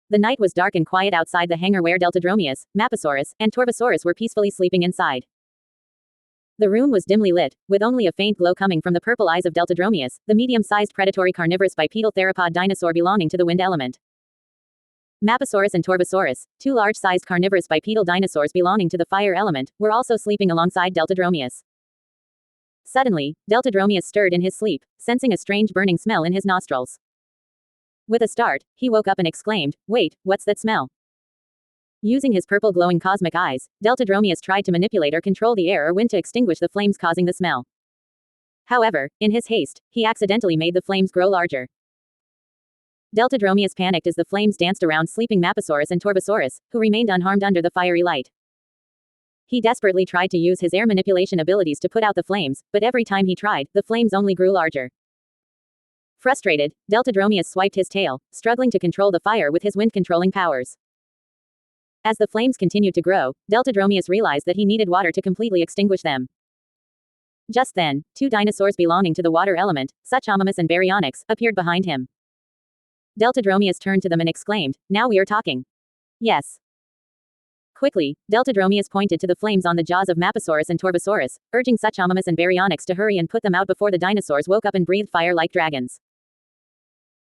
The night was dark and quiet outside the hangar where Deltadromeus, Maposaurus, and Torvosaurus were peacefully sleeping inside. The room was dimly lit, with only a faint glow coming from the purple eyes of Deltadromeus, the medium-sized predatory carnivorous bipedal theropod dinosaur belonging to the wind element. Maposaurus and Torvosaurus, two large-sized carnivorous bipedal dinosaurs belonging to the fire element, were also sleeping alongside Deltadromeus. Suddenly, Deltadromeus stirred in his sleep, sensing a strange burning smell in his nostrils. With a start, he woke up and exclaimed, "Wait, what's that smell?" Using his purple glowing cosmic eyes, Deltadromeus tried to manipulate or control the air or wind to extinguish the flames causing the smell. However, in his haste, he accidentally made the flames grow larger. Deltadromeus panicked as the flames danced around sleeping Maposaurus and Torvosaurus, who remained unharmed under the fiery light. He desperately tried to use his air manipulation abilities to put out the flames, but every time he tried, the flames only grew larger. Frustrated, Deltadromeus swiped his tail, struggling to control the fire with his wind-controlling powers. As the flames continued to grow, Deltadromeus realized that he needed water to completely extinguish them. Just then, two dinosaurs belonging to the water element, Suchomimus and Baryonyx, appeared behind him. Deltadromeus turned to them and exclaimed, "Now we are talking." "Yes." Quickly, Deltadromeus pointed to the flames on the jaws of Maposaurus and Torvosaurus, urging Suchomimus and Baryonyx to hurry and put them out before the dinosaurs woke up and breathed fire like dragons.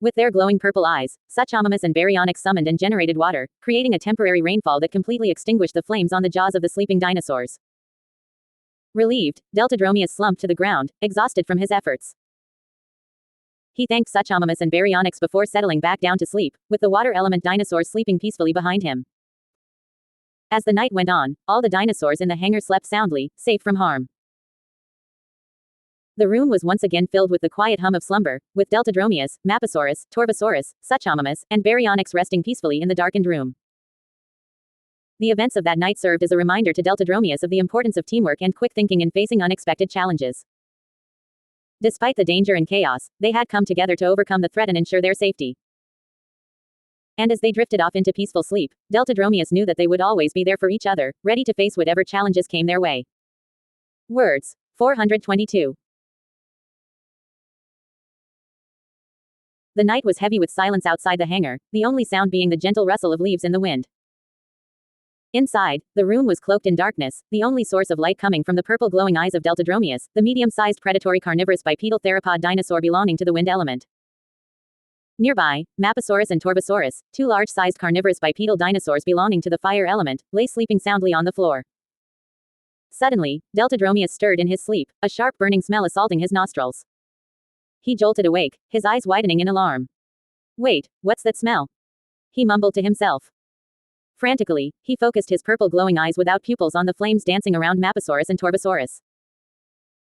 With their glowing purple eyes, Suchomimus and Baryonyx summoned and generated water, creating a temporary rainfall that completely extinguished the flames on the jaws of the sleeping dinosaurs. Relieved, Deltadromeus slumped to the ground, exhausted from his efforts. He thanked Suchomimus and Baryonyx before settling back down to sleep, with the water element dinosaurs sleeping peacefully behind him. As the night went on, all the dinosaurs in the hangar slept soundly, safe from harm. The room was once again filled with the quiet hum of slumber, with Deltadromeus, Maposaurus, Torvosaurus, Suchomimus, and Baryonyx resting peacefully in the darkened room. The events of that night served as a reminder to Deltadromeus of the importance of teamwork and quick thinking in facing unexpected challenges. Despite the danger and chaos, they had come together to overcome the threat and ensure their safety. And as they drifted off into peaceful sleep, Deltadromeus knew that they would always be there for each other, ready to face whatever challenges came their way. Words. 422. The night was heavy with silence outside the hangar, the only sound being the gentle rustle of leaves in the wind. Inside, the room was cloaked in darkness, the only source of light coming from the purple glowing eyes of Deltadromeus, the medium-sized predatory carnivorous bipedal theropod dinosaur belonging to the wind element. Nearby, Maposaurus and Torvosaurus, two large-sized carnivorous bipedal dinosaurs belonging to the fire element, lay sleeping soundly on the floor. Suddenly, Deltadromeus stirred in his sleep, a sharp burning smell assaulting his nostrils. He jolted awake, his eyes widening in alarm. "Wait, what's that smell?" he mumbled to himself. Frantically, he focused his purple glowing eyes without pupils on the flames dancing around Maposaurus and Torvosaurus.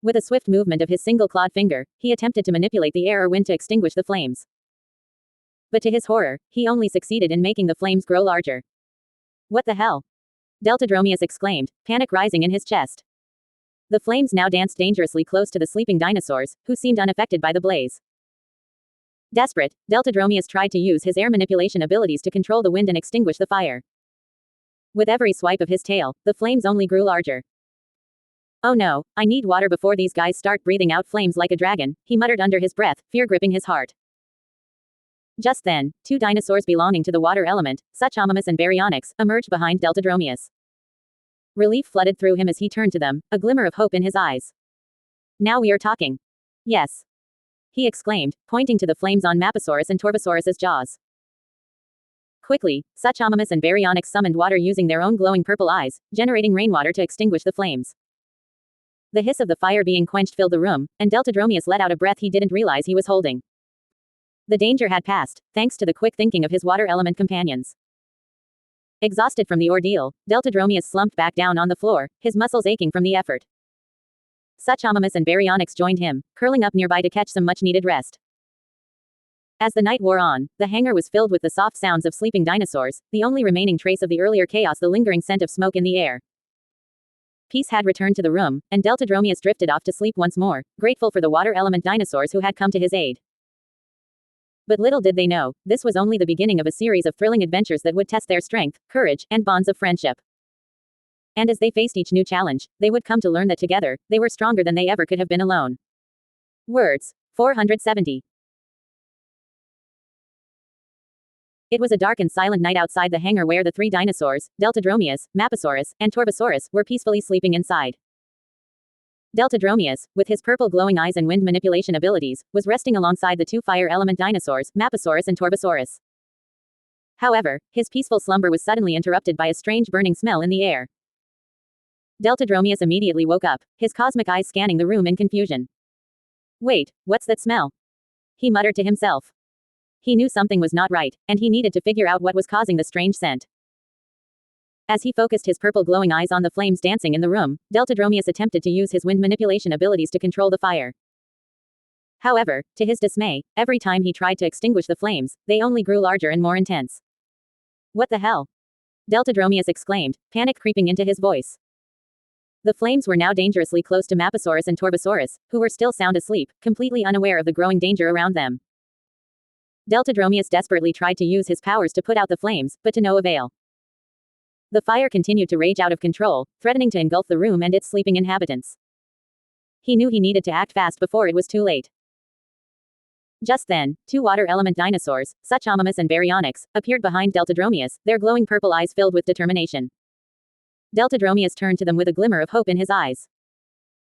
With a swift movement of his single-clawed finger, he attempted to manipulate the air or wind to extinguish the flames. But to his horror, he only succeeded in making the flames grow larger. "What the hell?" Deltadromeus exclaimed, panic rising in his chest. The flames now danced dangerously close to the sleeping dinosaurs, who seemed unaffected by the blaze. Desperate, Deltadromeus tried to use his air manipulation abilities to control the wind and extinguish the fire. With every swipe of his tail, the flames only grew larger. "Oh no, I need water before these guys start breathing out flames like a dragon," he muttered under his breath, fear gripping his heart. Just then, two dinosaurs belonging to the water element, Suchomimus and Baryonyx, emerged behind Deltadromeus. Relief flooded through him as he turned to them, a glimmer of hope in his eyes. "Now we are talking." "Yes," he exclaimed, pointing to the flames on Maposaurus and Torvosaurus's jaws. Quickly, Suchomimus and Baryonyx summoned water using their own glowing purple eyes, generating rainwater to extinguish the flames. The hiss of the fire being quenched filled the room, and Deltadromeus let out a breath he didn't realize he was holding. The danger had passed, thanks to the quick thinking of his water element companions. Exhausted from the ordeal, Deltadromeus slumped back down on the floor, his muscles aching from the effort. Suchomimus and Baryonyx joined him, curling up nearby to catch some much-needed rest. As the night wore on, the hangar was filled with the soft sounds of sleeping dinosaurs, the only remaining trace of the earlier chaos, the lingering scent of smoke in the air. Peace had returned to the room, and Deltadromeus drifted off to sleep once more, grateful for the water element dinosaurs who had come to his aid. But little did they know, this was only the beginning of a series of thrilling adventures that would test their strength, courage, and bonds of friendship. And as they faced each new challenge, they would come to learn that together, they were stronger than they ever could have been alone. Words. 470. It was a dark and silent night outside the hangar where the three dinosaurs, Deltadromeus, Mappasaurus, and Torvosaurus, were peacefully sleeping inside. Deltadromeus, with his purple glowing eyes and wind manipulation abilities, was resting alongside the two fire element dinosaurs, Mappasaurus and Torvosaurus. However, his peaceful slumber was suddenly interrupted by a strange burning smell in the air. Deltadromeus immediately woke up, his cosmic eyes scanning the room in confusion. Wait, what's that smell? He muttered to himself. He knew something was not right, and he needed to figure out what was causing the strange scent. As he focused his purple glowing eyes on the flames dancing in the room, Deltadromeus attempted to use his wind manipulation abilities to control the fire. However, to his dismay, every time he tried to extinguish the flames, they only grew larger and more intense. What the hell? Deltadromeus exclaimed, panic creeping into his voice. The flames were now dangerously close to Mappasaurus and Torvosaurus, who were still sound asleep, completely unaware of the growing danger around them. Deltadromeus desperately tried to use his powers to put out the flames, but to no avail. The fire continued to rage out of control, threatening to engulf the room and its sleeping inhabitants. He knew he needed to act fast before it was too late. Just then, two water element dinosaurs, Suchomimus and Baryonyx, appeared behind Deltadromeus, their glowing purple eyes filled with determination. Deltadromeus turned to them with a glimmer of hope in his eyes.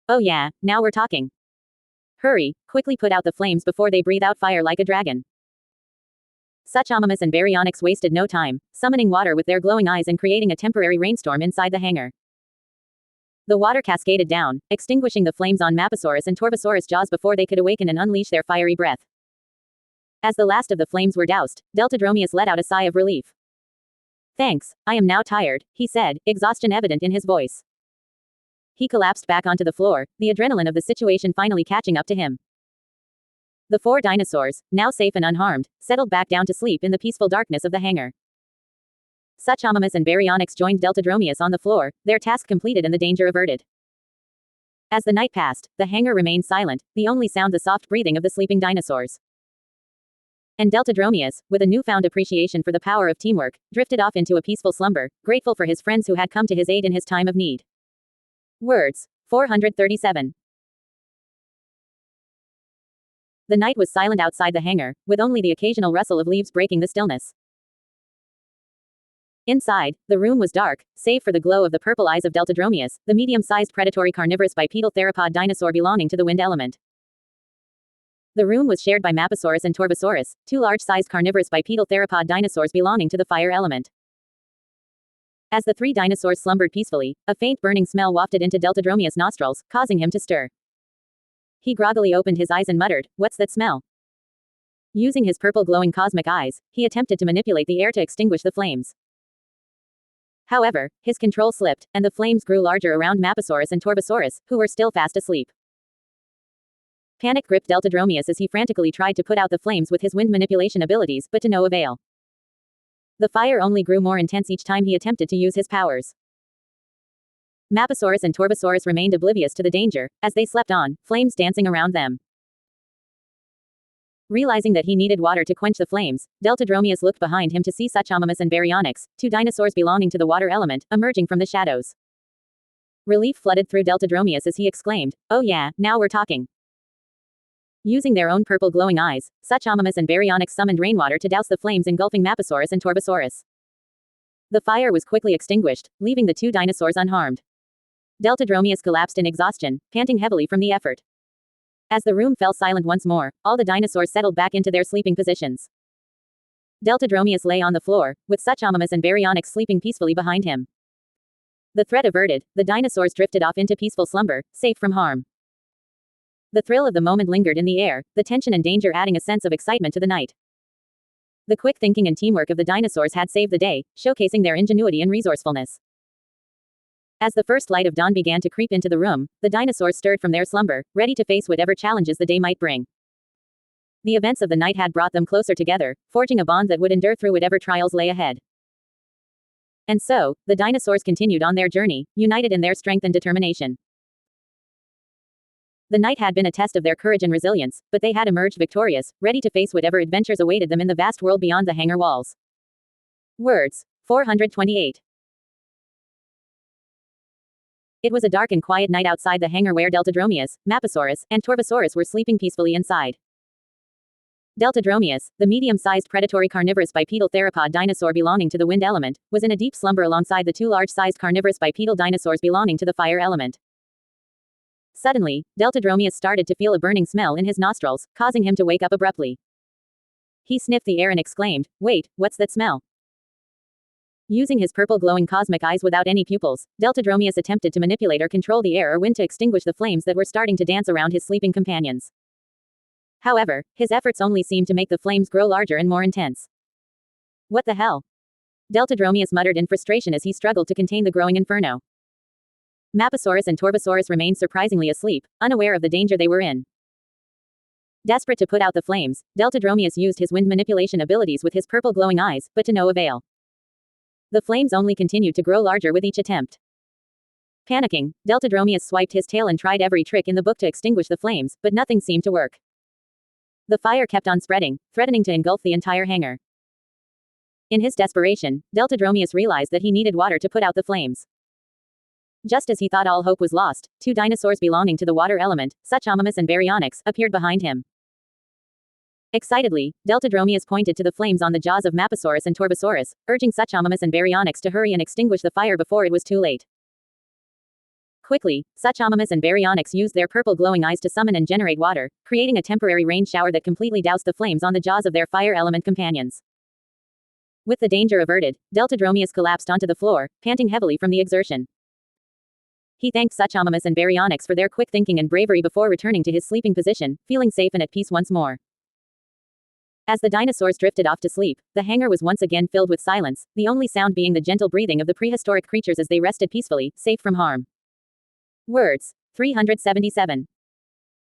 Oh yeah, now we're talking. Hurry, quickly put out the flames before they breathe out fire like a dragon. Suchomimus and Baryonyx wasted no time, summoning water with their glowing eyes and creating a temporary rainstorm inside the hangar. The water cascaded down, extinguishing the flames on Mappasaurus and Torvosaurus' jaws before they could awaken and unleash their fiery breath. As the last of the flames were doused, Deltadromeus let out a sigh of relief. Thanks, I am now tired, he said, exhaustion evident in his voice. He collapsed back onto the floor, the adrenaline of the situation finally catching up to him. The four dinosaurs, now safe and unharmed, settled back down to sleep in the peaceful darkness of the hangar. Suchomimus and Baryonyx joined Deltadromeus on the floor, their task completed and the danger averted. As the night passed, the hangar remained silent, the only sound the soft breathing of the sleeping dinosaurs. And Deltadromeus, with a newfound appreciation for the power of teamwork, drifted off into a peaceful slumber, grateful for his friends who had come to his aid in his time of need. Words. 437. The night was silent outside the hangar, with only the occasional rustle of leaves breaking the stillness. Inside, the room was dark, save for the glow of the purple eyes of Deltadromeus, the medium-sized predatory carnivorous bipedal theropod dinosaur belonging to the wind element. The room was shared by Mappasaurus and Torvosaurus, two large-sized carnivorous bipedal theropod dinosaurs belonging to the fire element. As the three dinosaurs slumbered peacefully, a faint burning smell wafted into Deltadromeus' nostrils, causing him to stir. He groggily opened his eyes and muttered, "What's that smell?" Using his purple glowing cosmic eyes, he attempted to manipulate the air to extinguish the flames. However, his control slipped, and the flames grew larger around Mappasaurus and Torvosaurus, who were still fast asleep. Panic gripped Deltadromeus as he frantically tried to put out the flames with his wind manipulation abilities, but to no avail. The fire only grew more intense each time he attempted to use his powers. Mappasaurus and Torvosaurus remained oblivious to the danger, as they slept on, flames dancing around them. Realizing that he needed water to quench the flames, Deltadromeus looked behind him to see Suchomimus and Baryonyx, two dinosaurs belonging to the water element, emerging from the shadows. Relief flooded through Deltadromeus as he exclaimed, "Oh yeah, now we're talking." Using their own purple glowing eyes, Suchomimus and Baryonyx summoned rainwater to douse the flames engulfing Mappasaurus and Torvosaurus. The fire was quickly extinguished, leaving the two dinosaurs unharmed. Deltadromeus collapsed in exhaustion, panting heavily from the effort. As the room fell silent once more, all the dinosaurs settled back into their sleeping positions. Deltadromeus lay on the floor, with Suchomimus and Baryonyx sleeping peacefully behind him. The threat averted, the dinosaurs drifted off into peaceful slumber, safe from harm. The thrill of the moment lingered in the air, the tension and danger adding a sense of excitement to the night. The quick thinking and teamwork of the dinosaurs had saved the day, showcasing their ingenuity and resourcefulness. As the first light of dawn began to creep into the room, the dinosaurs stirred from their slumber, ready to face whatever challenges the day might bring. The events of the night had brought them closer together, forging a bond that would endure through whatever trials lay ahead. And so, the dinosaurs continued on their journey, united in their strength and determination. The night had been a test of their courage and resilience, but they had emerged victorious, ready to face whatever adventures awaited them in the vast world beyond the hangar walls. Words. 428. It was a dark and quiet night outside the hangar where Deltadromeus, Mappasaurus, and Torvosaurus were sleeping peacefully inside. Deltadromeus, the medium-sized predatory carnivorous bipedal theropod dinosaur belonging to the wind element, was in a deep slumber alongside the two large-sized carnivorous bipedal dinosaurs belonging to the fire element. Suddenly, Deltadromeus started to feel a burning smell in his nostrils, causing him to wake up abruptly. He sniffed the air and exclaimed, "Wait, what's that smell?" Using his purple glowing cosmic eyes without any pupils, Deltadromeus attempted to manipulate or control the air or wind to extinguish the flames that were starting to dance around his sleeping companions. However, his efforts only seemed to make the flames grow larger and more intense. What the hell? Deltadromeus muttered in frustration as he struggled to contain the growing inferno. Maposaurus and Torvosaurus remained surprisingly asleep, unaware of the danger they were in. Desperate to put out the flames, Deltadromeus used his wind manipulation abilities with his purple glowing eyes, but to no avail. The flames only continued to grow larger with each attempt. Panicking, Deltadromeus swiped his tail and tried every trick in the book to extinguish the flames, but nothing seemed to work. The fire kept on spreading, threatening to engulf the entire hangar. In his desperation, Deltadromeus realized that he needed water to put out the flames. Just as he thought all hope was lost, two dinosaurs belonging to the water element, Suchomimus and Baryonyx, appeared behind him. Excitedly, Deltadromeus pointed to the flames on the jaws of Maposaurus and Torvosaurus, urging Suchomimus and Baryonyx to hurry and extinguish the fire before it was too late. Quickly, Suchomimus and Baryonyx used their purple glowing eyes to summon and generate water, creating a temporary rain shower that completely doused the flames on the jaws of their fire element companions. With the danger averted, Deltadromeus collapsed onto the floor, panting heavily from the exertion. He thanked Suchomimus and Baryonyx for their quick thinking and bravery before returning to his sleeping position, feeling safe and at peace once more. As the dinosaurs drifted off to sleep, the hangar was once again filled with silence, the only sound being the gentle breathing of the prehistoric creatures as they rested peacefully, safe from harm. Words. 377.